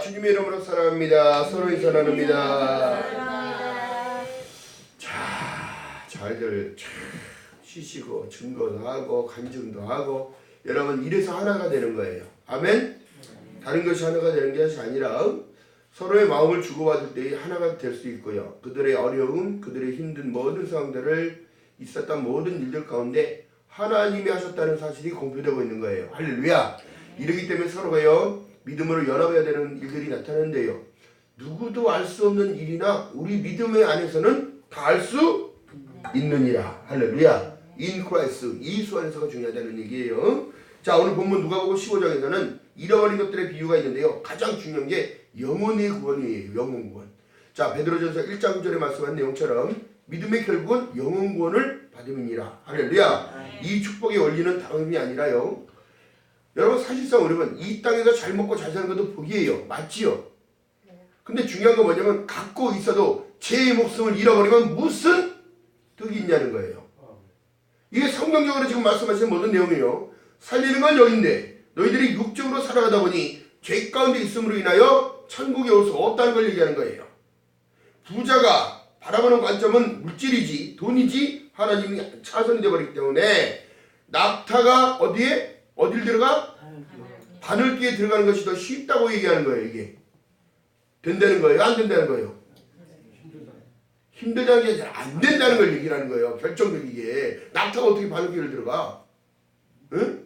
주님의 이름으로 사랑합니다. 서로의 사랑합니다. 자, 잘들 쉬시고 증거도 하고 간증도 하고 여러분 이래서 하나가 되는 거예요. 아멘. 다른 것이 하나가 되는 것이 아니라 서로의 마음을 주고받을 때 하나가 될 수 있고요. 그들의 어려움, 그들의 힘든 모든 상황들을 있었던 모든 일들 가운데 하나님이 하셨다는 사실이 공표되고 있는 거예요. 할렐루야. 이러기 때문에 서로가요 믿음으로 연합해야 되는 일들이 나타나는데요. 누구도 알 수 없는 일이나 우리 믿음의 안에서는 다 알 수 있느니라. 할렐루야. In Christ, 예수 안에서가 중요하다는 얘기예요. 자, 오늘 본문 누가복음 15장에서는 잃어버린 것들의 비유가 있는데요. 가장 중요한 게 영혼의 구원이에요. 영혼 구원. 자, 베드로전서 1장 9절에 말씀한 내용처럼 믿음의 결국은 영혼 구원을 받음이니라. 할렐루야. 이 축복의 원리는 다름이 아니라요. 여러분 사실상 우리는 이 땅에서 잘 먹고 잘 사는 것도 복이에요. 맞지요? 근데 중요한 건 뭐냐면 갖고 있어도 제 목숨을 잃어버리면 무슨 득이 있냐는 거예요. 이게 성경적으로 지금 말씀하시는 모든 내용이에요. 살리는 건 여기인데 너희들이 육적으로 살아가다 보니 죄 가운데 있음으로 인하여 천국에 올 수 없다는 걸 얘기하는 거예요. 부자가 바라보는 관점은 물질이지 돈이지 하나님이 차선이 되어버리기 때문에 낙타가 어딜 들어가? 바늘귀에 들어가는 것이 더 쉽다고 얘기하는 거예요. 이게 된다는 거예요? 안 된다는 거예요? 힘들다는 게 아니라 안 된다는 걸 얘기하는 거예요. 결정적이게. 낙타가 어떻게 바늘귀를 들어가? 응?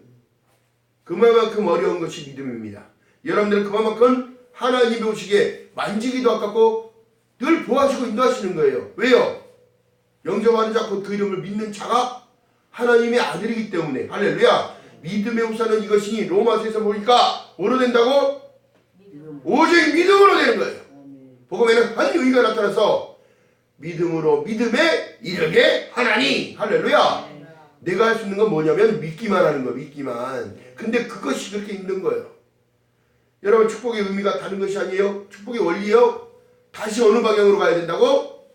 그만큼 어려운 것이 믿음입니다. 여러분들은 그만큼 하나님이 오시기에 만지기도 아깝고 늘 보호하시고 인도하시는 거예요. 왜요? 영접하는 자 곧 그 이름을 믿는 자가 하나님의 아들이기 때문에. 할렐루야. 믿음의 우선은 이것이니 로마서에서 보니까 뭐로 된다고? 오직 믿음으로 되는 거예요. 복음에는 한 의가 나타나서 믿음으로 믿음에 이르게 하나니. 할렐루야. 내가 할 수 있는 건 뭐냐면 믿기만 하는 거. 믿기만. 근데 그것이 그렇게 힘든 거예요. 여러분 축복의 의미가 다른 것이 아니에요. 축복의 원리요. 다시 어느 방향으로 가야 된다고?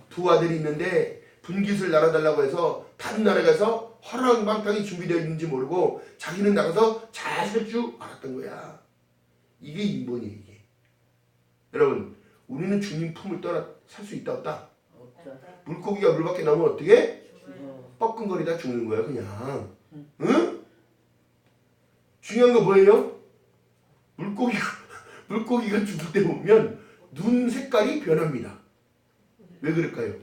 두 아들이 있는데 분깃을 날아달라고 해서 다른 나라에 가서 허랑방탕이 준비되어 있는지 모르고 자기는 나가서 잘 살 줄 알았던 거야. 이게 인본이에요. 이게. 여러분 우리는 주님 품을 떠나 살 수 있다 없다? 물고기가 물 밖에 나오면 어떻게? 뻐끔거리다 죽는 거야 그냥. 응? 중요한 거 뭐예요? 물고기가 죽을 때 보면 눈 색깔이 변합니다. 왜 그럴까요?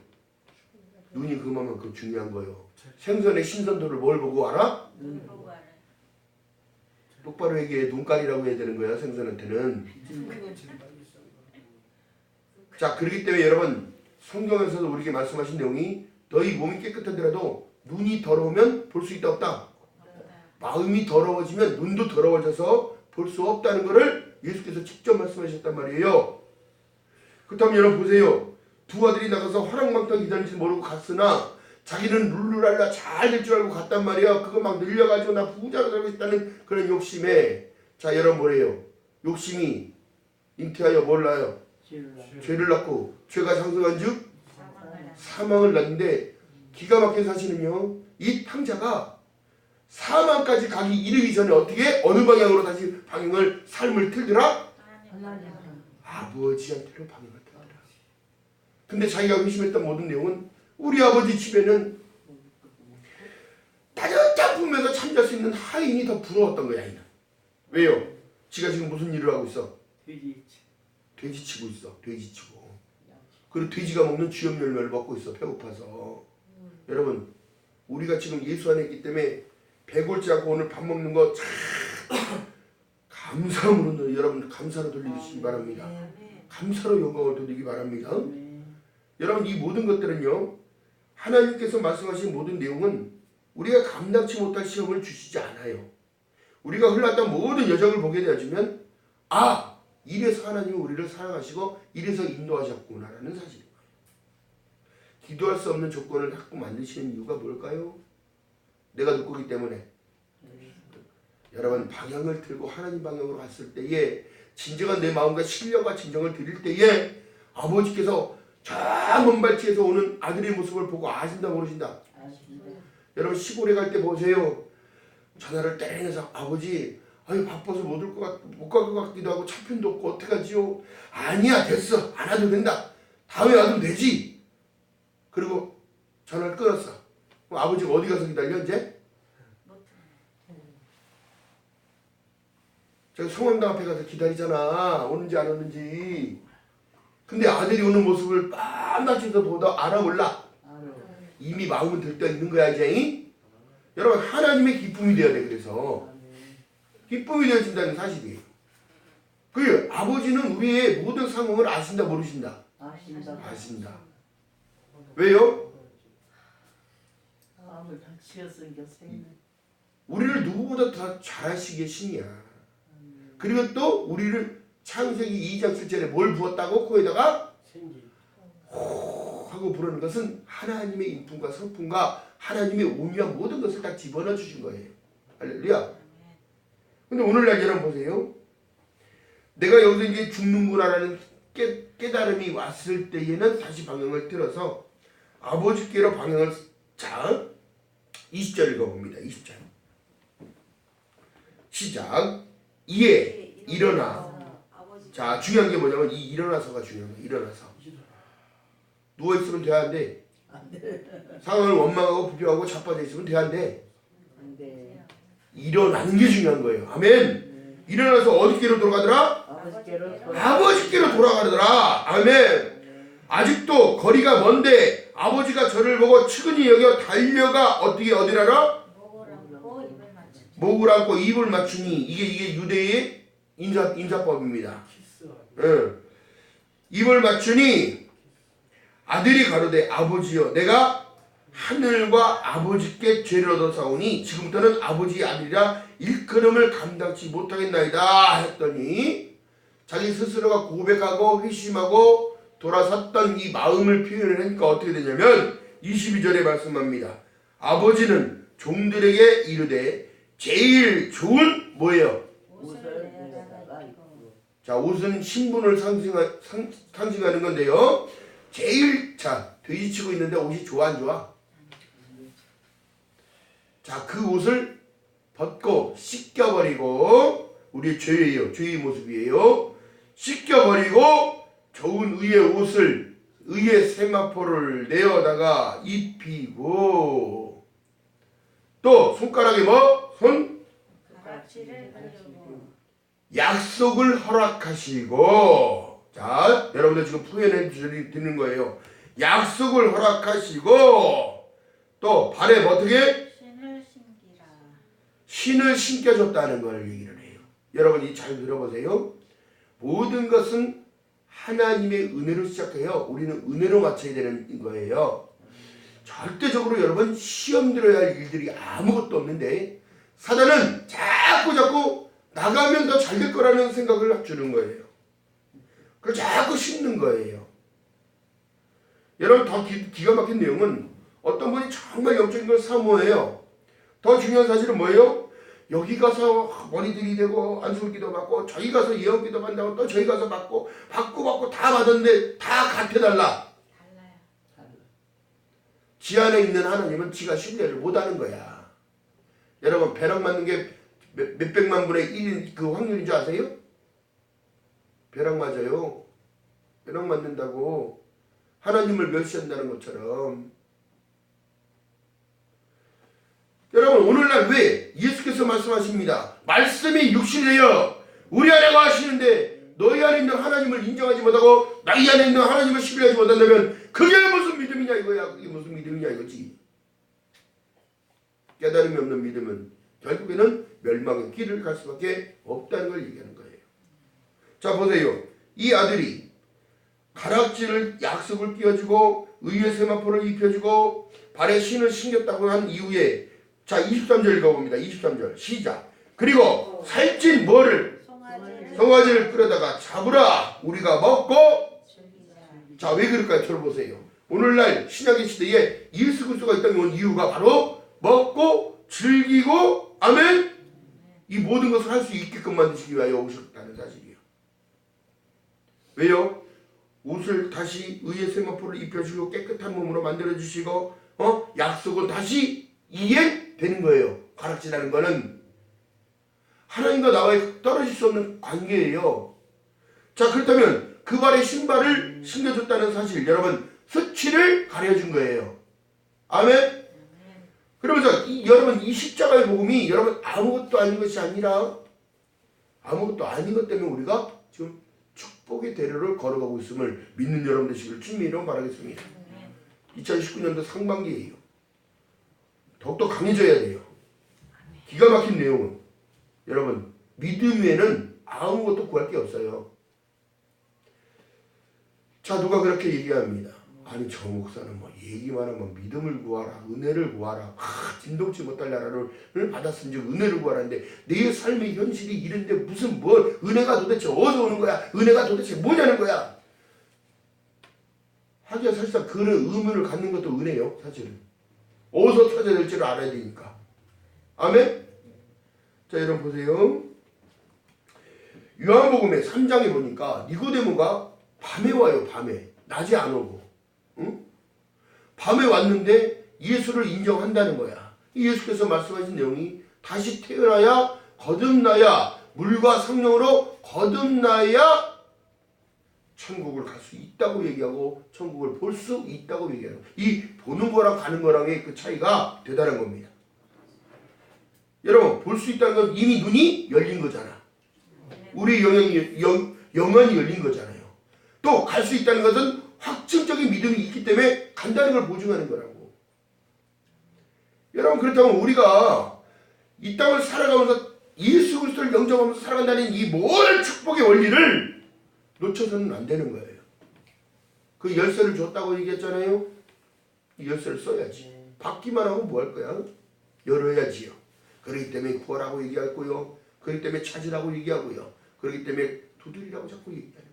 눈이 그만큼 중요한 거예요. 생선의 신선도를 뭘 보고 알아? 똑바로 얘기해. 눈깔이라고 해야 되는 거야 생선한테는. 자, 그렇기 때문에 여러분 성경에서도 우리에게 말씀하신 내용이 너희 몸이 깨끗하더라도 눈이 더러우면 볼 수 있다 없다? 마음이 더러워지면 눈도 더러워져서 볼 수 없다는 것을 예수께서 직접 말씀하셨단 말이에요. 그렇다면 여러분 보세요. 두 아들이 나가서 화랑방탕 기다리는지 모르고 갔으나 자기는 룰루랄라 잘 될 줄 알고 갔단 말이에요. 그거 막 늘려가지고 나 부자가 되고 싶다는 그런 욕심에. 자, 여러분 뭐래요? 욕심이 잉태하여 뭘 낳아요? 죄를 낳고 죄가 상승한 즉 사망을 낳는데 기가 막힌 사실은요. 이 탕자가 사망까지 가기 이르기 전에 어떻게 어느 방향으로 다시 방향을 삶을 틀더라? 아버지한테로 방향을 틀더라. 근데 자기가 의심했던 모든 내용은 우리 아버지 집에는 따뜻한 품에서 잠잘 수 있는 하인이 더 부러웠던 거야. 하인은. 왜요? 지가 지금 무슨 일을 하고 있어? 돼지 치고 있어. 돼지 치고. 그리고 돼지가 먹는 쥐염 열매를 먹고 있어. 배고파서. 여러분 우리가 지금 예수 안에 있기 때문에 배골지 않고 오늘 밥 먹는 거 참 감사함으로 여러분 감사로 돌리시기 바랍니다. 감사로 영광을 돌리기 바랍니다. 여러분 이 모든 것들은요 하나님께서 말씀하신 모든 내용은 우리가 감당치 못할 시험을 주시지 않아요. 우리가 흘렀던 모든 여정을 보게 되어지면 아 이래서 하나님이 우리를 사랑하시고 이래서 인도하셨구나라는 사실입니다. 기도할 수 없는 조건을 자꾸 만드시는 이유가 뭘까요? 내가 누구기 때문에. 여러분 방향을 틀고 하나님 방향으로 갔을 때에 진정한 내 마음과 신령과 진정을 드릴 때에 아버지께서 저 먼발치에서 오는 아들의 모습을 보고 아신다 모르신다? 여러분 시골에 갈 때 보세요. 전화를 땡해서 아버지 아니 바빠서 못 갈 것 같기도 하고 차편도 없고 어떡하지요? 아니야 됐어 안 와도 된다. 다음에 와도 되지. 그리고 전화를 끊었어. 그럼 아버지가 어디 가서 기다려 이제? 제가 성황당 앞에 가서 기다리잖아. 오는지 안 오는지. 근데 아들이 오는 모습을 빤히 보다 알아 몰라? 이미 마음은 들떠 있는 거야 이제. 여러분 하나님의 기쁨이 되어야 돼. 그래서 기쁨이 되어진다는 사실이에요. 그 아버지는 우리의 모든 상황을 아신다 모르신다? 아신다. 왜요? 우리를 누구보다 더 잘 아시기에 신이야. 그리고 또 우리를 창세기 2장 7절에 뭘 부었다고? 코에다가 호 하고 부르는 것은 하나님의 인품과 성품과 하나님의 온유한 모든 것을 다 집어넣어 주신 거예요. 할렐루야. 근데 오늘날 여러분 보세요. 내가 여기서 이제 죽는구나라는 깨달음이 왔을 때에는 다시 방향을 틀어서 아버지께로 방향을 자 20절 읽어봅니다. 20절 시작. 이에 일어나. 자 중요한 게 뭐냐면 이 일어나서가 중요한 거야. 일어나서 누워있으면 돼 안 돼? 상황을 원망하고 불평하고 자빠져 있으면 돼 안 돼? 일어나는 게 중요한 거예요. 아멘. 일어나서 어디께로 돌아가더라? 아버지께로 돌아가더라. 아멘. 아직도 거리가 먼데 아버지가 저를 보고 측은히 여겨 달려가 어떻게 어디라라? 목을 안고 입을 맞추니 이게 유대의 인사법입니다. 입을 맞추니 아들이 가로되 아버지여 내가 하늘과 아버지께 죄를 얻어사오니 지금부터는 아버지의 아들이라 일컬음을 감당치 못하겠나이다 했더니 자기 스스로가 고백하고 회심하고 돌아섰던 이 마음을 표현을 하니까 어떻게 되냐면 22절에 말씀합니다. 아버지는 종들에게 이르되 제일 좋은 뭐예요? 자 옷은 신분을 상징하는 건데요. 제일 자 돼지치고 있는데 옷이 좋아 안 좋아? 자 그 옷을 벗고 씻겨버리고 우리의 죄예요. 죄의 모습이에요. 씻겨버리고 좋은 의의 옷을 의의 세마포를 내어다가 입히고 또 손가락에 뭐? 약속을 허락하시고 자 여러분들 지금 표현해 드리는 거예요. 약속을 허락하시고 또 발에 어떻게? 신을 신겨줬다는 걸 얘기를 해요. 여러분이 잘 들어보세요. 모든 것은 하나님의 은혜로 시작해요. 우리는 은혜로 맞춰야 되는 거예요. 절대적으로 여러분 시험 들어야 할 일들이 아무것도 없는데 사단은 자꾸 나가면 더 잘 될 거라는 생각을 주는 거예요. 그걸 자꾸 심는 거예요. 여러분 더 기가 막힌 내용은 어떤 분이 정말 영적인 걸 사모해요. 더 중요한 사실은 뭐예요? 여기 가서 머리 들이대고 안수기도 받고 저기 가서 예언기도 받는다고 또 저기 가서 받고 다 받았는데 다 같아달라. 지 안에 있는 하나님은 지가 신뢰를 못하는 거야. 여러분 벼락 맞는 게 몇백만 분의 1인 그 확률인 줄 아세요? 벼락 맞아요. 벼락 맞는다고 하나님을 멸시한다는 것처럼. 여러분 오늘날 왜 예수께서 말씀하십니다. 말씀이 육신이여 우리 안에 거하시는데 너희 안에 있는 하나님을 인정하지 못하고 나희 안에 있는 하나님을 신뢰하지 못한다면 그게 무슨 믿음이냐 이거야. 그게 무슨 믿음이냐 이거지. 깨달음이 없는 믿음은 결국에는 멸망의 길을 갈 수밖에 없다는 걸 얘기하는 거예요. 자 보세요. 이 아들이 가락지를 약속을 끼워주고 의의 세마포를 입혀주고 발에 신을 신겼다고 한 이후에 자 23절 읽어봅니다. 23절 시작. 그리고 살찐 뭐를? 송아지를 끌어다가 잡으라 우리가 먹고. 자 왜 그럴까요? 들어보세요. 오늘날 신약의 시대에 예수 그리스도가 이 땅에 온 이유가 바로 먹고 즐기고 아멘 이 모든 것을 할 수 있게끔 만드시기 위하여 오셨다는 사실이에요. 왜요? 옷을 다시 의의 세마포를 입혀주시고 깨끗한 몸으로 만들어주시고 약속은 다시 이행되는 거예요. 가락지라는 거는 하나님과 나와의 떨어질 수 없는 관계예요. 자, 그렇다면 그 발에 신발을 신겨줬다는 사실, 여러분 수치를 가려준 거예요. 아멘. 그러면서 여러분 이 십자가의 복음이 여러분 아무것도 아닌 것이 아니라 아무것도 아닌 것 때문에 우리가 지금 축복의 대로를 걸어가고 있음을 믿는 여러분 되시기를 주님의 이름으로 바라겠습니다. 2019년도 상반기예요. 더욱더 강해져야 돼요. 기가 막힌 내용은 여러분 믿음 외에는 아무것도 구할 게 없어요. 자, 누가 그렇게 얘기합니다. 아니 저 목사는 뭐 얘기만 하면 믿음을 구하라, 은혜를 구하라, 진동치 못할 나라를 받았은즉 은혜를 구하라는데 내 삶의 현실이 이런데 무슨 뭘 은혜가 도대체 어디서 오는 거야? 은혜가 도대체 뭐냐는 거야? 하기야 사실상 그런 의문을 갖는 것도 은혜요. 사실은 어디서 찾아야 될지를 알아야 되니까. 아멘. 자, 여러분 보세요. 요한복음의 3장에 보니까 니고데모가 밤에 와요. 밤에. 낮에 안 오고. 응? 밤에 왔는데 예수를 인정한다는 거야. 예수께서 말씀하신 내용이 다시 태어나야 거듭나야 물과 성령으로 거듭나야 천국을 갈 수 있다고 얘기하고 천국을 볼 수 있다고 얘기하고, 이 보는 거랑 가는 거랑의 그 차이가 대단한 겁니다. 여러분 볼 수 있다는 건 이미 눈이 열린 거잖아. 우리 영혼이 열린 거잖아요. 또 갈 수 있다는 것은 확증적인 믿음이 있기 때문에 간다는 걸 보증하는 거라고. 여러분 그렇다면 우리가 이 땅을 살아가면서 예수 그리스도를 영접하면서 살아간다는 이 모든 축복의 원리를 놓쳐서는 안 되는 거예요. 그 열쇠를 줬다고 얘기했잖아요. 이 열쇠를 써야지. 받기만 하고 뭐 할 거야? 열어야지요. 그렇기 때문에 구하라고 얘기하고요. 그렇기 때문에 찾으라고 얘기하고요. 그렇기 때문에 두드리라고 자꾸 얘기하는 거예요.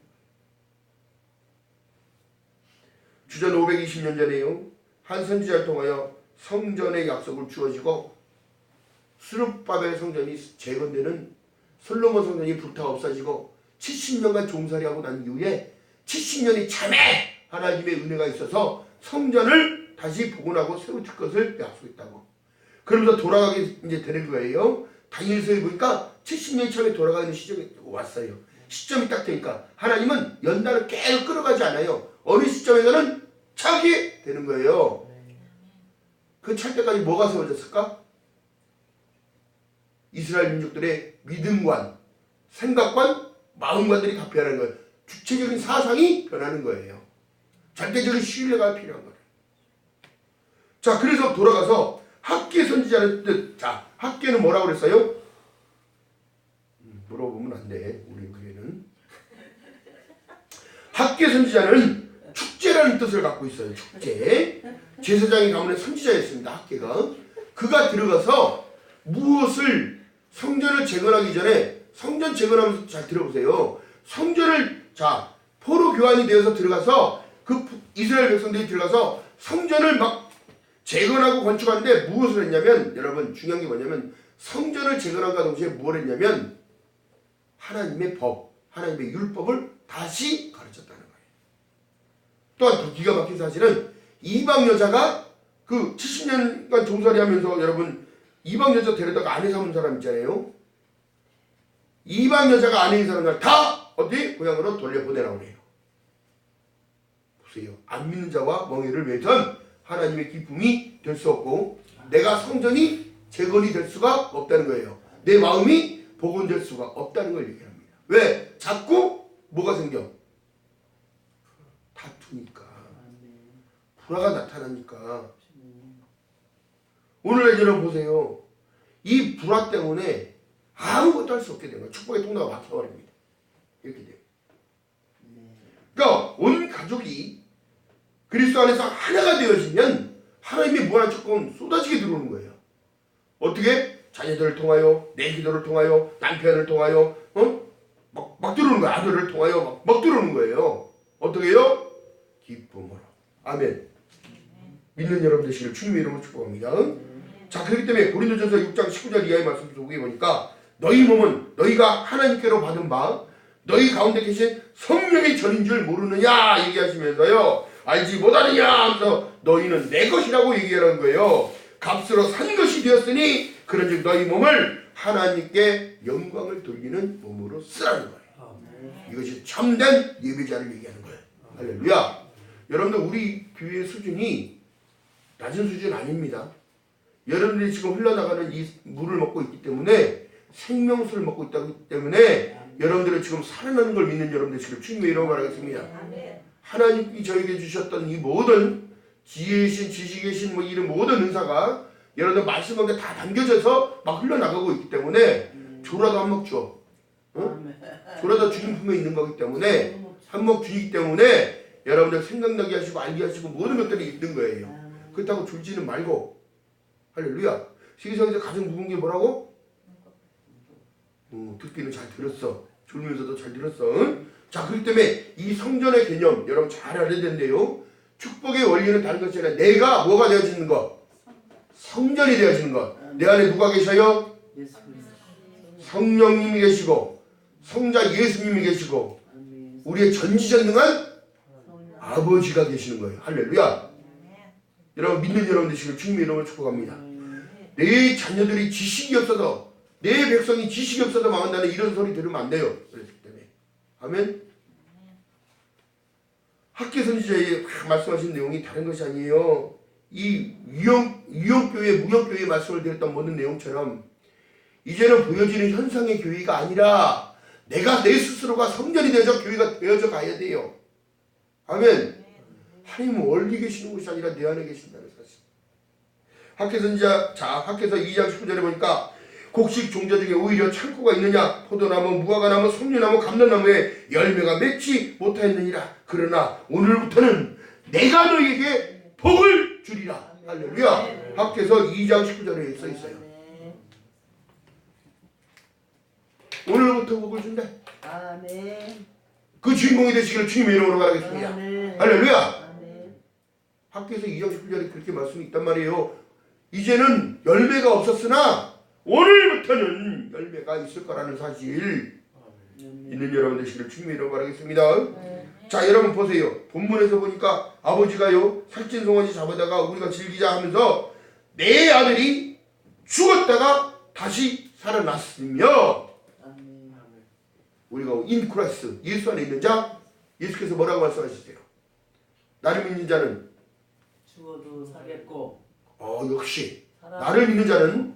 주전 520년 전에요. 한 선지자를 통하여 성전의 약속을 주어지고 스룹바벨 성전이 재건되는 솔로몬 성전이 불타 없어지고 70년간 종살이하고 난 이후에 70년이 참에 하나님의 은혜가 있어서 성전을 다시 복원하고 세우실 것을 약속했다고. 그러면서 돌아가게 이제 되는 거예요. 다니엘서에 보니까 70년이 참에 돌아가는 시점이 왔어요. 시점이 딱 되니까 하나님은 연단을 계속 끌어가지 않아요. 어느 시점에서는 차게 되는 거예요. 그 찰 때까지 뭐가 세워졌을까? 이스라엘 민족들의 믿음관, 생각관, 마음관들이 다 변하는 거예요. 주체적인 사상이 변하는 거예요. 절대적인 신뢰가 필요한 거예요. 자, 그래서 돌아가서 학계 선지자는 뜻. 자, 학계는 뭐라고 그랬어요? 물어보면 안 돼. 우리 교회는. 학계 선지자는 축제라는 뜻을 갖고 있어요. 축제. 제사장의 가문의 선지자였습니다. 학계가. 그가 들어가서 무엇을 성전을 재건하기 전에 성전 재건하면서 잘 들어보세요. 성전을 자 포로 교환이 되어서 들어가서 그 이스라엘 백성들이 들어가서 성전을 막 재건하고 건축하는데 무엇을 했냐면, 여러분 중요한 게 뭐냐면 성전을 재건한과 동시에 뭘 했냐면 하나님의 법, 하나님의 율법을 다시 가르쳤다는 거예요. 또한 더 기가 막힌 사실은 이방 여자가 그 70년간 종살이 하면서 여러분 이방 여자 데려다가 아내 삼은 사람 있잖아요. 이방 여자가 아내인 사람들 다 어디 고향으로 돌려보내라고 해요. 보세요. 안 믿는 자와 멍에를 맺은 하나님의 기쁨이 될 수 없고 내가 성전이 재건이 될 수가 없다는 거예요. 내 마음이 복원될 수가 없다는 걸 얘기합니다. 왜? 자꾸 뭐가 생겨? 다투니까. 불화가 나타나니까. 오늘 여러분 보세요. 이 불화 때문에 아무것도 할 수 없게 된 거예요. 축복의 통로가 막혀버립니다. 이렇게 돼요. 그러니까 온 가족이 그리스도 안에서 하나가 되어지면 하나님의 무한한 축복은 쏟아지게 들어오는 거예요. 어떻게? 자녀들을 통하여, 내 기도를 통하여, 남편을 통하여, 막 들어오는 거예요. 아들을 통하여 막 들어오는 거예요. 어떻게 해요? 기쁨으로. 아멘. 믿는 여러분 되시길 주님의 이름으로 축복합니다. 자, 그렇기 때문에 고린도전서 6장 19절 이하의 말씀 속에 보니까 너희 몸은 너희가 하나님께로 받은 바 너희 가운데 계신 성령의 전인 줄 모르느냐 얘기하시면서요. 알지 못하느냐 하면서 너희는 내 것이라고 얘기하는 거예요. 값으로 산 것이 되었으니 그런즉 너희 몸을 하나님께 영광을 돌리는 몸으로 쓰라는 거예요. 이것이 참된 예배자를 얘기하는 거예요. 할렐루야. 여러분들 우리 교회의 수준이 낮은 수준 아닙니다. 여러분들이 지금 흘러나가는 이 물을 먹고 있기 때문에 생명수를 먹고 있기 때문에 여러분들은 지금 살아나는 걸 믿는 여러분들 지금 주님의 이름으로 말하겠습니다. 하나님이 저에게 주셨던 이 모든 지혜신 지식이신 뭐 이런 모든 은사가 여러분들 말씀 가운데 다 담겨져서 막 흘러나가고 있기 때문에 조라도 한 먹죠. 응? 조라도 주님 품에 있는 거기 때문에 한 먹 주이기 때문에 여러분들 생각나게 하시고 알게 하시고 모든 것들이 있는 거예요. 그렇다고 졸지는 말고 할렐루야. 세상에서 가장 무거운 게 뭐라고? 듣기는 잘 들었어. 졸면서도 잘 들었어. 응? 자, 그렇기 때문에 이 성전의 개념 여러분 잘 알아야 되는데요. 축복의 원리는 다른 것이 아니라 내가 뭐가 되어지는 것? 성전이 되어지는 것. 내 안에 누가 계셔요? 성령님이 계시고 성자 예수님이 계시고 우리의 전지전능한 아버지가 계시는 거예요. 할렐루야. 여러분 믿는 여러분들 지금 주님의 이름을 축복합니다. 내 자녀들이 지식이 없어서 내 백성이 지식이 없어서 망한다는 이런 소리 들으면 안 돼요. 그렇기 때문에 아멘. 학계 선지자의 말씀하신 내용이 다른 것이 아니에요. 이 유형교회 무형교회의 말씀을 드렸던 모든 내용처럼 이제는 보여지는 현상의 교회가 아니라 내가 내 스스로가 성전이 되어져 교회가 되어져 가야 돼요. 아멘. 하나님은 멀리 계시는 것이 아니라 내 안에 계신다는 사실. 학계선지자 학계서 2장 19절에 보니까 곡식 종자 중에 오히려 창고가 있느냐 포도나무 무화과나무 석류나무 감람나무에 열매가 맺지 못하였느니라. 그러나 오늘부터는 내가 너에게 복을 주리라. 할렐루야. 학계서 2장 19절에 써 있어요. 오늘부터 복을 준대. 아멘. 그 주인공이 되시기를 주님의 이름으로 바라겠습니다. 아멘. 할렐루야. 아멘. 학계서 2장 19절에 그렇게 말씀이 있단 말이에요. 이제는 열매가 없었으나 오늘부터는 열매가 있을 거라는 사실 있는 여러분 되시기를 주님의 이름으로 바라겠습니다. 자, 여러분 보세요. 본문에서 보니까 아버지가요 살찐 송아지 잡아다가 우리가 즐기자 하면서 내 아들이 죽었다가 다시 살아났으며 우리가 인 크라이스트 예수 안에 있는 자 예수께서 뭐라고 말씀하시세요? 나를 믿는 자는 죽어도 살겠고 역시 나를 믿는 자는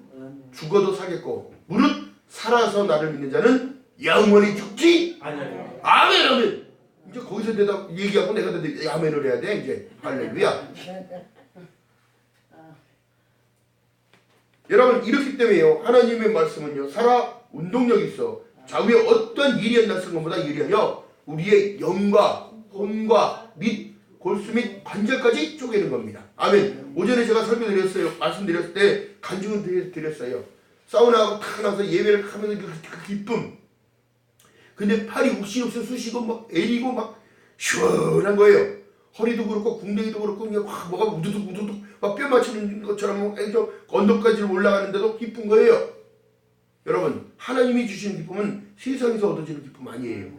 죽어도 살겠고 무릇 살아서 나를 믿는 자는 영원히 죽지 아멘. 아멘. 이제 거기서 대답 얘기하고 내가 아멘을 해야 돼 이제. 할렐루야. 여러분 이렇기 때문에요. 하나님의 말씀은요 살아 운동력이 있어. 좌우에 어떤 일이 났을 것보다 예리하여 우리의 영과 혼과 및 골수 및 관절까지 쪼개는 겁니다. 아멘. 오전에 제가 설교드렸어요. 말씀드렸을 때 간증을 드렸어요. 사우나하고 탁 나서 예배를 하면서 그 기쁨. 근데 팔이 욱신욱신 쑤시고 막 애리고 막 시원한 거예요. 허리도 그렇고 궁뎅이도 그렇고 그냥 확 뭐가 우두둑 막 뼈 맞추는 것처럼 언덕까지 올라가는데도 기쁜 거예요. 여러분 하나님이 주시는 기쁨은 세상에서 얻어지는 기쁨 아니에요.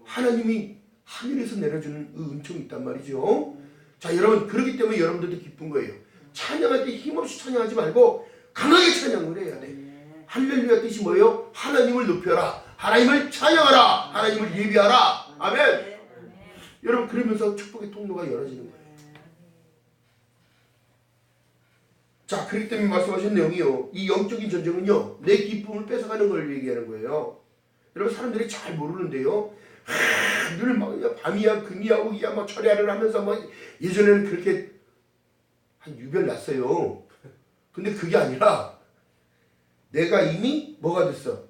하나님이 하늘에서 내려주는 은총이 있단 말이죠. 자, 여러분 그렇기 때문에 여러분들도 기쁜 거예요. 찬양할 때 힘없이 찬양하지 말고 강하게 찬양을 해야 돼. 할렐루야 뜻이 뭐예요? 하나님을 높여라. 하나님을 찬양하라. 하나님을 예비하라. 아멘. 여러분 그러면서 축복의 통로가 열어지는 거예요. 자, 그렇기 때문에 말씀하신 내용이요. 이 영적인 전쟁은요. 내 기쁨을 뺏어가는 걸 얘기하는 거예요. 여러분 사람들이 잘 모르는데요. 늘 막 밤이야 금이야 오이야 막 철야를 하면서 막 예전에는 그렇게 한 유별 났어요. 근데 그게 아니라 내가 이미 뭐가 됐어?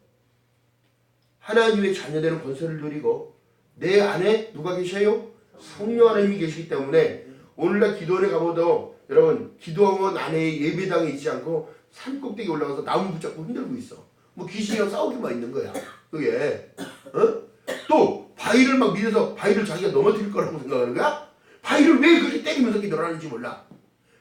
하나님의 자녀되는 권세를 누리고 내 안에 누가 계셔요? 성령 하나님이 계시기 때문에 오늘날 기도원에 가보도 여러분 기도원 안에 예배당에 있지 않고 산 꼭대기 올라가서 나무 붙잡고 흔들고 있어. 뭐 귀신이랑 싸우기만 있는 거야. 그게 또 바위를 막 밀어서 바위를 자기가 넘어뜨릴 거라고 생각하는 거야? 바위를 왜 그렇게 때리면서 기도를 하는지 몰라.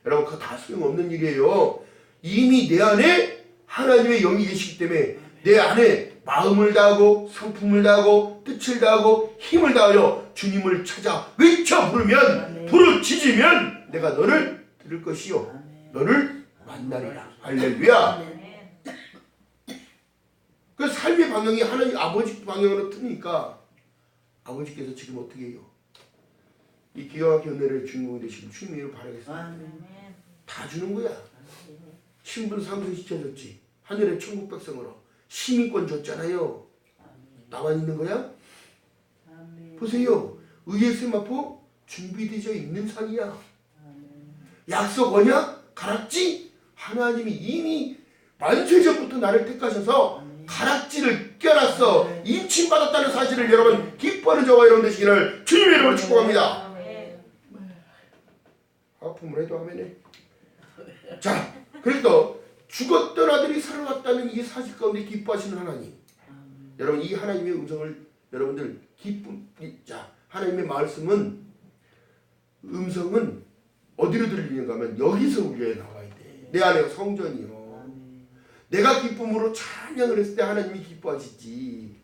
여러분 그거 다 소용없는 일이에요. 이미 내 안에 하나님의 영이 계시기 때문에 내 안에 마음을 다하고 성품을 다하고 뜻을 다하고 힘을 다하여 주님을 찾아 외쳐 부르면 부르짖으면 내가 너를 들을 것이요 너를 만나리라. 할렐루야. 그 삶의 방향이 하나님 아버지 방향으로 트니까 아버지께서 지금 어떻게 해요? 이 기가 막힌 은혜를 주인공이 되시고 주님을 바라겠습니다. 아멘. 다 주는 거야. 신분 상승시켜줬지. 하늘의 천국 백성으로 시민권 줬잖아요. 나만 있는 거야? 아멘. 보세요. 의의 세마포 준비되어 있는 산이야. 아멘. 약속 언약 가락지 하나님이 이미 만세전부터 나를 택하셔서 가락지를 껴놨어. 인침받았다는 사실을 여러분 기뻐하는 저와 여러분 되시기를 주님의 이름으로 축복합니다. 아멘. 아픔을 해도 아멘해. 자, 그래서 죽었던 아들이 살아났다는 이 사실 가운데 기뻐하시는 하나님. 여러분 이 하나님의 음성을 여러분들 자, 하나님의 말씀은 음성은 어디로 들리는가 하면 여기서 우리에 나와야 돼. 내 안에 성전이요. 내가 기쁨으로 찬양을 했을 때 하나님이 기뻐하시지.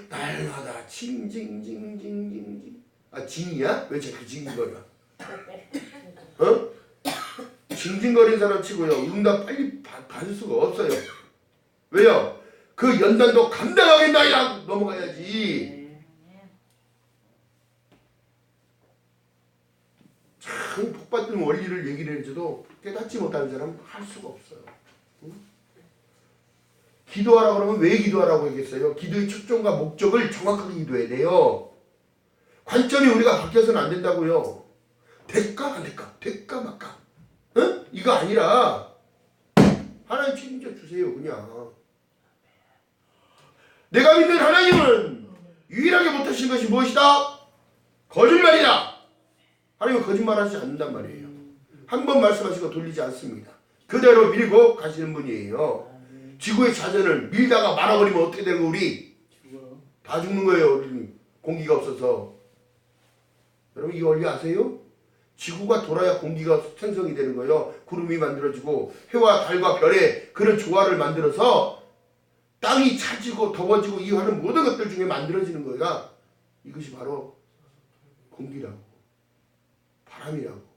날마다 징징징징징징. 아 징이야? 왜 자꾸 징징거려? 어? 징징거리는 사람 치고요. 응답 빨리 받을 수가 없어요. 왜요? 그 연단도 감당하겠나이다 넘어가야지. 참 복받는 원리를 얘기를 해줘도 깨닫지 못하는 사람은 할 수가 없어요. 응? 기도하라고 그러면 왜 기도하라고 얘기했어요? 기도의 초점과 목적을 정확하게 기도해야 돼요. 관점이 우리가 바뀌어서는 안 된다고요. 될까 안 될까? 될까 말까? 응? 이거 아니라 하나님 책임져 주세요. 그냥 내가 믿는 하나님은 유일하게 못하신 것이 무엇이다? 거짓말이다. 하나님은 거짓말하지 않는단 말이에요. 한 번 말씀하시고 돌리지 않습니다. 그대로 밀고 가시는 분이에요. 지구의 자전을 밀다가 말아버리면 어떻게 되는 거 우리? 다 죽는 거예요. 우리 공기가 없어서. 여러분 이 원리 아세요? 지구가 돌아야 공기가 생성이 되는 거예요. 구름이 만들어지고 해와 달과 별의 그런 조화를 만들어서 땅이 차지고 더워지고 이 하는 모든 것들 중에 만들어지는 거가 이것이 바로 공기라고 바람이라고.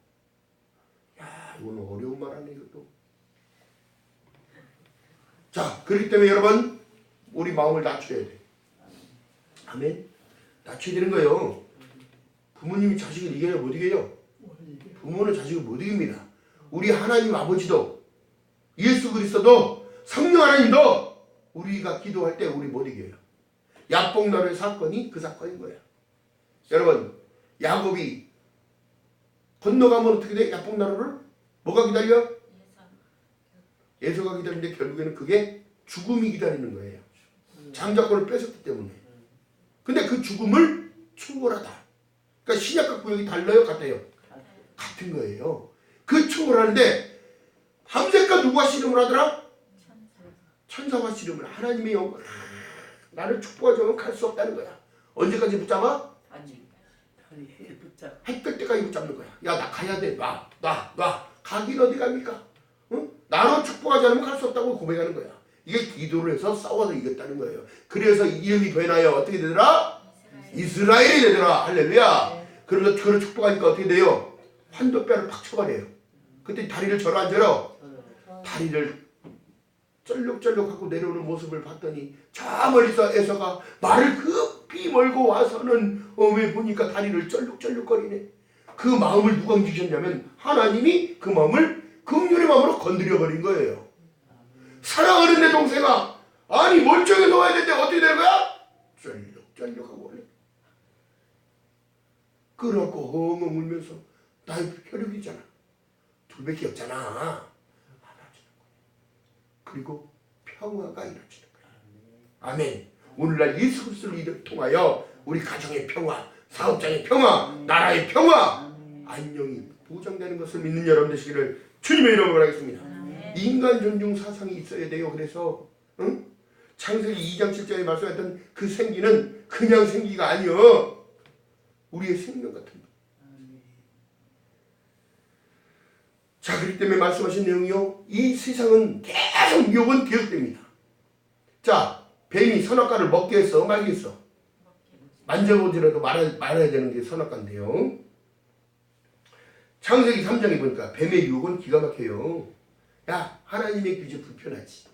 야 이거는 어려운 말 아니에요 이것도. 자 그렇기 때문에 여러분 우리 마음을 낮춰야 돼. 아멘. 낮춰야 되는 거예요. 부모님이 자식을 이겨요 못 이겨요? 부모는 자식을 못 이깁니다. 우리 하나님 아버지도 예수 그리스도도 성령 하나님도 우리가 기도할 때 우리 못 이겨요. 야복나루의 사건이 그 사건인 거야. 여러분 야곱이 건너가면 어떻게 돼? 야복나루를 뭐가 기다려? 예서가 기다리는데 결국에는 그게 죽음이 기다리는 거예요. 장자권을 뺏었기 때문에. 근데 그 죽음을 충분하다. 그러니까 신약과 구약이 달라요? 같아요? 같은 거예요. 그 충분하는데 함색과 누가 씨름을 하더라? 천사와 씨름을. 하나님의 영광. 나를 축복하지 않으면 갈 수 없다는 거야. 언제까지 붙잡아? 해 뜰 때까지 붙잡는 거야. 야 나 가야 돼. 놔. 가긴 어디 갑니까? 응? 나로 축복하지 않으면 갈 수 없다고 고백하는 거야. 이게 기도를 해서 싸워서 이겼다는 거예요. 그래서 이름이 되나요? 어떻게 되더라? 이스라엘이 되더라. 할렐루야. 그러면서 그를 축복하니까 어떻게 돼요? 환도뼈를 팍 쳐버려요. 그때 다리를 절어 안 절어? 다리를 쩔룩쩔룩하고 내려오는 모습을 봤더니 저 멀리서 에서가 말을 급히 몰고 와서는 왜 보니까 다리를 쩔룩쩔룩거리네. 그 마음을 누가 움직이셨냐면 하나님이 그 마음을 긍휼의 마음으로 건드려버린 거예요. 사랑하는 내 동생아, 아니 멀쩡해서 와야 되는데 어떻게 되는 거야? 쩔룩쩔룩하고 원래 그러고 엉엉 울면서 나의 혈육이잖아. 둘밖에 없잖아. 안아주는 거야. 그리고 평화가 이루어지는 거야. 아멘. 오늘날 예수 그리스도를 통하여 우리 가정의 평화, 사업장의 평화, 나라의 평화, 안녕이 보장되는 것을 믿는 여러분 되시기를 주님의 이름으로 하겠습니다. 인간 존중 사상이 있어야 돼요. 그래서 응? 창세기 2장 7절에 말씀했던 그 생기는 그냥 생기가 아니요. 우리의 생명 같은 거. 자, 그렇기 때문에 말씀하신 내용이요. 이 세상은 계속 유혹은 계속됩니다. 자, 뱀이 선악과를 먹게 했어? 말게 했어? 만져보지라도 말아야 되는 게 선악과인데요. 창세기 3장에 보니까 뱀의 유혹은 기가 막혀요. 야, 하나님의 규제 불편하지.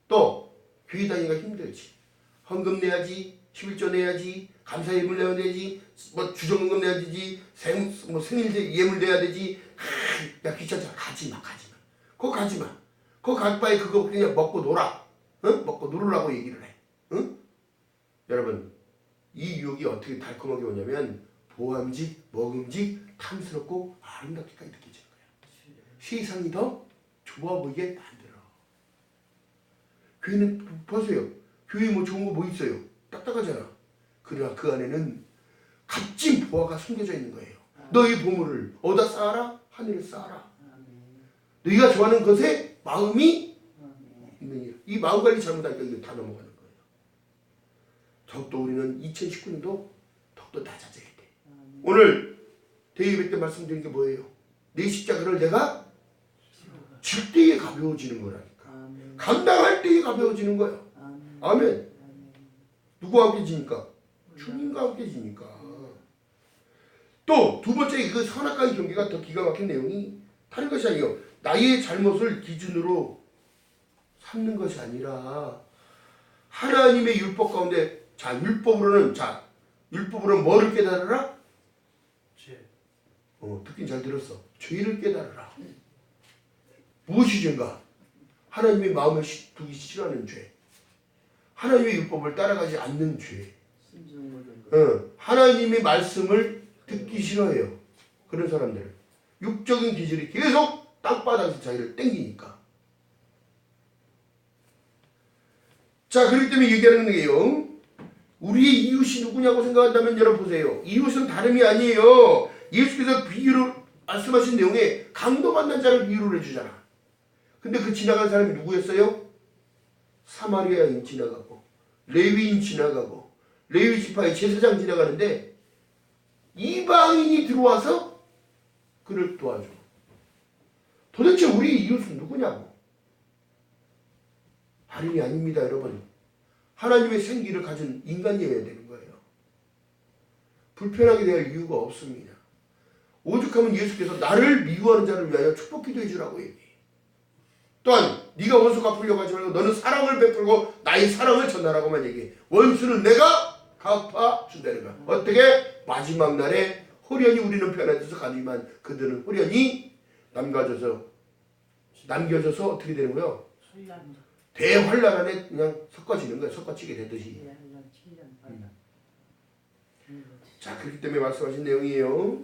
또 교회 다니기가 힘들지. 헌금 내야지, 11조 내야지, 감사예물 내야 되지, 뭐 주정금 내야 되지, 뭐 생일 예물 내야 되지. 야 귀찮잖아. 가지마. 그거 가지마. 그거 갈 바에 그거 그냥 먹고 놀아. 응? 먹고 놀으라고 얘기를 해. 응? 여러분 이 유혹이 어떻게 달콤하게 오냐면 보암직, 먹음직, 탐스럽고 아름답게까지 느껴지는 거야. 세상이 더 좋아 보이게 만들어. 교회는 보세요. 교회 뭐 좋은 거 뭐 있어요? 딱딱하잖아. 그러나 그 안에는 값진 보화가 숨겨져 있는 거예요. 너희 보물을 어디다 쌓아라? 하늘에 쌓아라. 너희가 좋아하는 것에 마음이 있는 일. 이 마음 관리 잘못하니까 이거 다 넘어가는 거예요. 더욱더 우리는 2019년도 더욱더 낮아져야 돼. 오늘 대예배 때 말씀드린 게 뭐예요? 내 십자가를 내가 질 때에 가벼워지는 거라니까. 감당할 때에 가벼워지는 거예요. 아멘. 누구와 함께 지니까? 주님과 함께 지니까. 또 두 번째 그 선악과의 경계가 더 기가 막힌 내용이 다른 것이 아니에요. 나의 잘못을 기준으로 삼는 것이 아니라 하나님의 율법 가운데 율법으로는 뭐를 깨달으라? 죄. 듣긴 잘 들었어. 죄를 깨달으라. 무엇이 죄인가? 하나님의 마음에 두기 싫어하는 죄. 하나님의 율법을 따라가지 않는 죄. 하나님의 말씀을 듣기 싫어해요. 그런 사람들. 육적인 기질이 계속 땅바닥에서 자기를 땡기니까. 자, 그렇기 때문에 얘기하는 게요. 우리의 이웃이 누구냐고 생각한다면 여러분 보세요. 이웃은 다름이 아니에요. 예수께서 비유로 말씀하신 내용에 강도 만난 자를 비유를 해주잖아. 근데 그 지나간 사람이 누구였어요? 사마리아인 지나가고 레위인 지나가고 레위 지파의 제사장 지나가는데 이방인이 들어와서 그를 도와줘. 도대체 우리 이웃은 누구냐고. 다름이 아닙니다, 여러분. 하나님의 생기를 가진 인간이어야 되는 거예요. 불편하게 대할 이유가 없습니다. 오죽하면 예수께서 나를 미워하는 자를 위하여 축복 기도해 주라고 얘기해. 또한 네가 원수 갚으려고 하지 말고 너는 사랑을 베풀고 나의 사랑을 전하라고만 얘기해. 원수는 내가 갚아준다는 거야. 어떻게? 마지막 날에 호련히 우리는 편해져서 가지만 그들은 호련히 남겨져서 어떻게 되는 거예요? 대환란 안에 그냥 섞어지는 거예요. 섞어지게 되듯이. 자, 그렇기 때문에 말씀하신 내용이에요.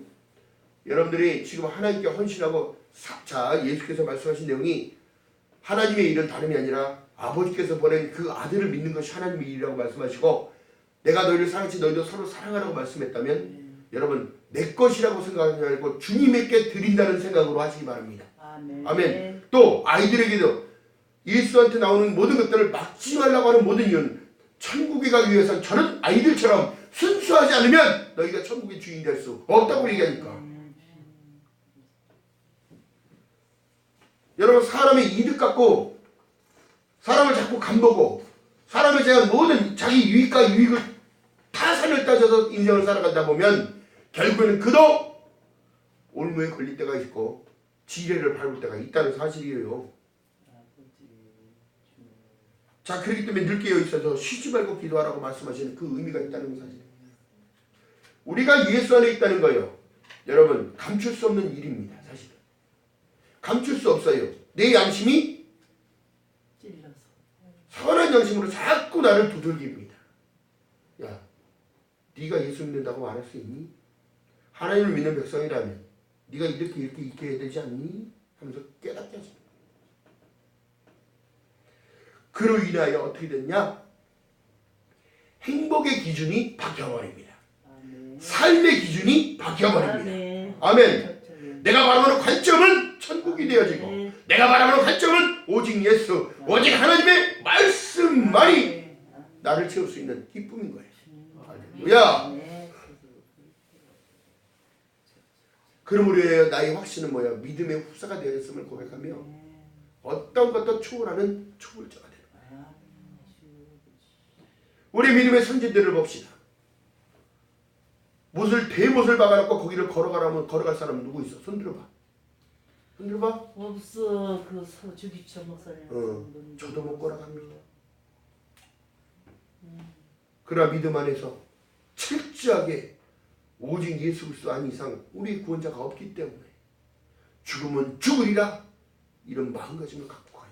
여러분들이 지금 하나님께 헌신하고 예수께서 말씀하신 내용이 하나님의 일은 다름이 아니라 아버지께서 보낸 그 아들을 믿는 것이 하나님의 일이라고 말씀하시고 내가 너희를 사랑하지 너희도 서로 사랑하라고 말씀했다면 여러분 내 것이라고 생각하지 말고 주님에게 드린다는 생각으로 하시기 바랍니다. 아멘. 또 아이들에게도 예수한테 나오는 모든 것들을 막지 말라고 하는 모든 이유는 천국에 가기 위해서 저런 아이들처럼 순수하지 않으면 너희가 천국의 주인이 될 수 없다고 얘기하니까. 여러분 사람의 이득 갖고 사람을 자꾸 간보고 사람에 대한 모든 자기 유익과 유익을 타산을 따져서 인생을 살아가다 보면 결국에는 그도 올무에 걸릴 때가 있고 지뢰를 밟을 때가 있다는 사실이에요. 자, 그렇기 때문에 늘 깨어 있어서 쉬지 말고 기도하라고 말씀하시는 그 의미가 있다는 사실. 우리가 예수 안에 있다는 거예요. 여러분 감출 수 없는 일입니다. 사실은 감출 수 없어요. 내 양심이 선한 양심으로 자꾸 나를 두들깁니다. 야, 네가 예수 믿는다고 말할 수 있니? 하나님을 믿는 백성이라면 네가 이렇게 있게 해야 되지 않니? 하면서 깨닫게 하십니다. 그로 인하여 어떻게 됐냐? 행복의 기준이 바뀌어버립니다. 삶의 기준이 바뀌어버립니다. 아멘. 내가 바라보는 관점은 천국이 되어지고 내가 바라보는 관점은 오직 예수, 오직 하나님의 말씀만이 나를 채울 수 있는 기쁨인 거예요. 할렐루야. 그러므로 나의 확신은 뭐야? 믿음의 흡사가 되었음을 고백하며 어떤 것도 초월하는 초월자가 되는 거예요. 우리 믿음의 선진들을 봅시다. 대못을 박아놓고 거기를 걸어가라면 걸어갈 사람은 누구 있어? 손 들어봐. 손 들어봐. 없어. 그 주기철 목사님. 저도 못 걸어갑니다. 그러나 믿음 안에서 철저하게 오직 예수 그리스도 안 이상 우리 구원자가 없기 때문에 죽으면 죽으리라 이런 마음가짐을 갖고 가요.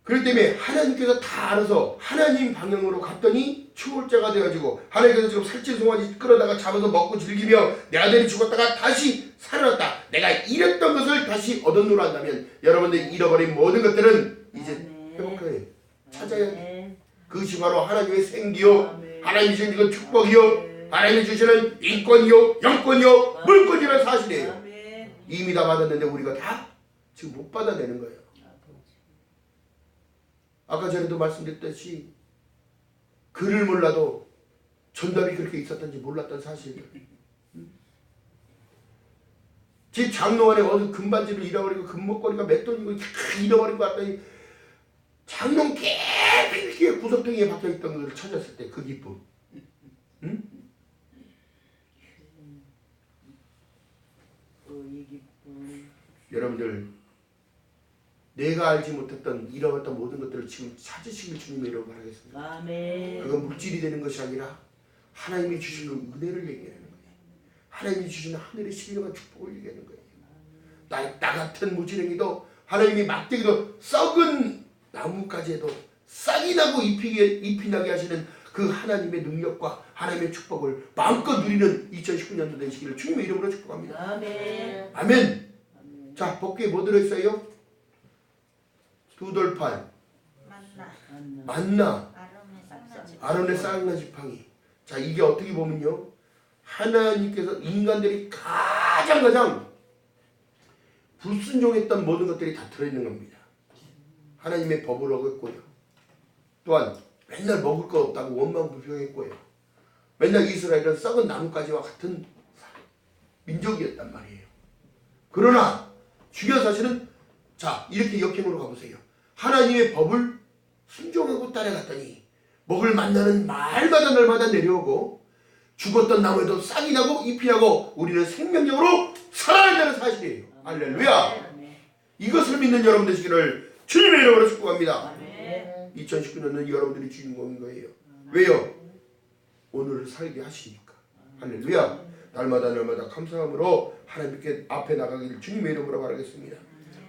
그렇기 때문에 하나님께서 다 알아서 하나님 방향으로 갔더니 초월자가 돼가지고 하나님께서 지금 살찐 송아지 끌어다가 잡아서 먹고 즐기며 내 아들이 죽었다가 다시 살아났다. 내가 잃었던 것을 다시 얻었노라 한다면 여러분들이 잃어버린 모든 것들은 이제 회복해야 찾아야 돼. 그것이 바로 하나님의 생기요, 하나님이 주시는 축복이요, 하나님이 주시는 인권이요, 영권이요, 물권이라는 사실이에요. 이미 다 받았는데 우리가 다 지금 못 받아내는 거예요. 아까 전에도 말씀드렸듯이 글을 몰라도 전답이 그렇게 있었던지 몰랐던 사실이에요. 집 장롱 안에 어디 금반지를 잃어버리고 금목걸이가 몇 돈이고 잃어버린 것 같더니 장롱 깨끗하게 구석탱이에 박혀있던 것을 찾았을 때 그 기쁨. 응? 여러분들 내가 알지 못했던 잃어갔던 모든 것들을 지금 찾으시길 주님의 이름으로 바라겠습니다. 아멘. 그건 물질이 되는 것이 아니라 하나님이 주시는 은혜를 얘기하는 거예요. 하나님이 주시는 하늘의 신령한 축복을 얘기하는 거예요. 나 같은 무지랭이도 하나님이 막대기도 썩은 나뭇가지에도 싹이 나고 잎이 나게 하시는 그 하나님의 능력과 하나님의 축복을 마음껏 누리는 2019년도 되시기를 주님의 이름으로 축복합니다. 아멘. 아멘. 자, 복귀에 뭐 들어있어요? 두 돌판, 만나, 아론의 쌍나 지팡이. 자, 이게 어떻게 보면요, 하나님께서 인간들이 가장 불순종했던 모든 것들이 다 들어있는 겁니다. 하나님의 법을 어겼고요, 또한 맨날 먹을 거 없다고 원망불평했고요, 맨날 이스라엘은 썩은 나뭇가지와 같은 민족이었단 말이에요. 그러나 중요한 사실은, 자, 이렇게 역행으로 가보세요. 하나님의 법을 순종하고 따라갔더니 먹을 만나는 날마다 내려오고 죽었던 나무에도 싹이 나고 잎이 나고 우리는 생명력으로 살아난다는 사실이에요. 할렐루야. 이것을 믿는 여러분 되시기를 주님의 이름으로 축복합니다. 2019년은 여러분들이 주인공인 거예요. 왜요? 오늘을 살게 하시니까. 할렐루야. 날마다 감사함으로 하나님께 앞에 나가기를 주님의 이름으로 바라겠습니다.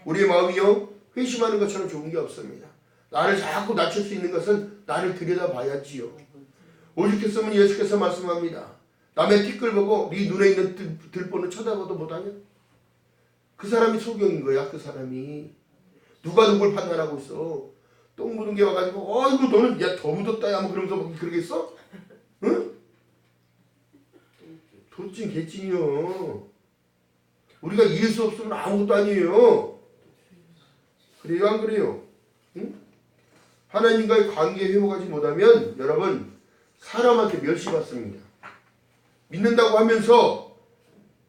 우리의 마음이요, 회심하는 것처럼 좋은 게 없습니다. 나를 자꾸 낮출 수 있는 것은 나를 들여다봐야지요. 오죽했으면 예수께서 말씀합니다. 남의 티끌 보고 네 눈에 있는 들보는 쳐다봐도 못하냐? 그 사람이 소경인 거야. 그 사람이 누가 누굴 판단하고 있어? 똥 묻은 게 와가지고 어이구 너는 야 더 묻었다 야 뭐 그러면서 뭐 그러겠어? 응? 도찐 개찐이요. 우리가 이길 수 없으면 아무것도 아니에요. 그래요, 안 그래요? 응? 하나님과의 관계 회복하지 못하면 여러분 사람한테 멸시받습니다. 믿는다고 하면서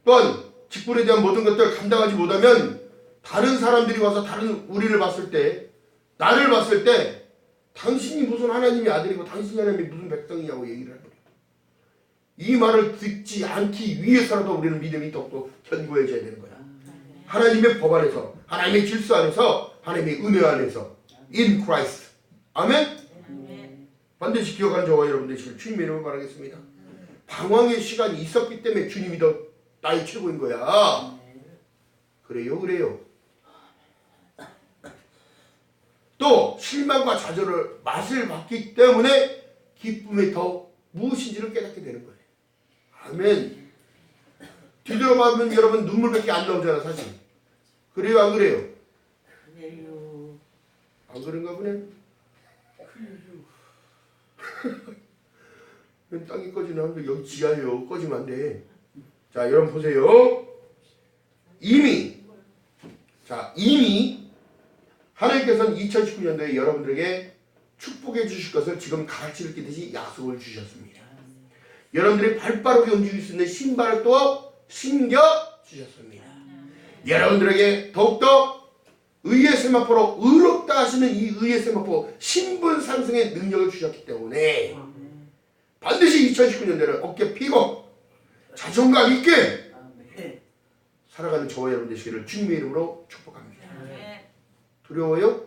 또한 직분에 대한 모든 것들을 감당하지 못하면 다른 사람들이 와서 다른 우리를 봤을 때, 나를 봤을 때 당신이 무슨 하나님의 아들이고 당신이 하나님의 무슨 백성이냐고 얘기를 하거든요. 이 말을 듣지 않기 위해서라도 우리는 믿음이 더욱더 견고해져야 되는 거야. 하나님의 법 안에서, 하나님의 질서 안에서, 하나님의 은혜 안에서, in Christ. 아멘? 반드시 기억하는 저와 여러분 되시길 주님의 이름으로 바라겠습니다. 방황의 시간이 있었기 때문에 주님이 더 나의 최고인 거야. 그래요. 또 실망과 좌절을 맛을 봤기 때문에 기쁨이 더 무엇인지를 깨닫게 되는 거예요. 아멘. 뒤돌아보면 여러분 눈물밖에 안 나오잖아 사실. 그래요, 안 그래요? 그래요. 안 그런가 보네. 땅이 꺼지나? 여기 지하요. 꺼지면 안 돼. 자, 여러분 보세요. 이미 하나님께서는 2019년도에 여러분들에게 축복해 주실 것을 지금 가르치를 끼듯이 약속을 주셨습니다. 여러분들이 발빠르게 움직일 수 있는 신발을 또 신겨 주셨습니다. 여러분들에게 더욱더 의의 세마포로 의롭다 하시는 이 의의 세마포 신분 상승의 능력을 주셨기 때문에 반드시 2019년도에는 어깨 피고 자존감 있게 살아가는 저와 여러분 되시기를 주님의 이름으로 축복합니다. 두려워요?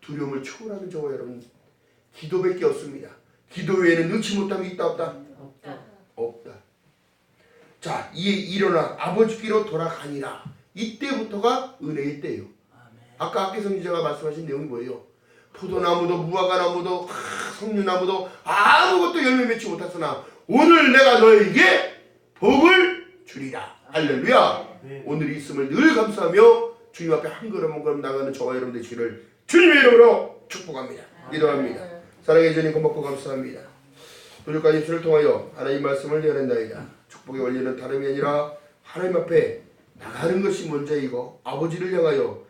두려움을 초월하는 저와 여러분 기도밖에 없습니다. 기도 외에는 넣지 못함이 있다 없다? 없다. 없다. 자, 이에 일어나 아버지께로 돌아가니라. 이때부터가 은혜의 때예요. 아까 학계 선지자가 말씀하신 내용이 뭐예요? 포도나무도 무화과나무도 석류나무도 아무것도 열매 맺지 못했으나 오늘 내가 너에게 복을 주리라. 할렐루야. 오늘 있음을 늘 감사하며 주님 앞에 한 걸음 한 걸음 나가는 저와 여러분 되시기를 주님의 이름으로 축복합니다. 기도합니다. 사랑해 주님 고맙고 감사합니다. 부족한 입술을 통하여 하나님 말씀을 전한다이다. 축복의 원리는 다름이 아니라 하나님 앞에 나가는 것이 먼저이고 아버지를 향하여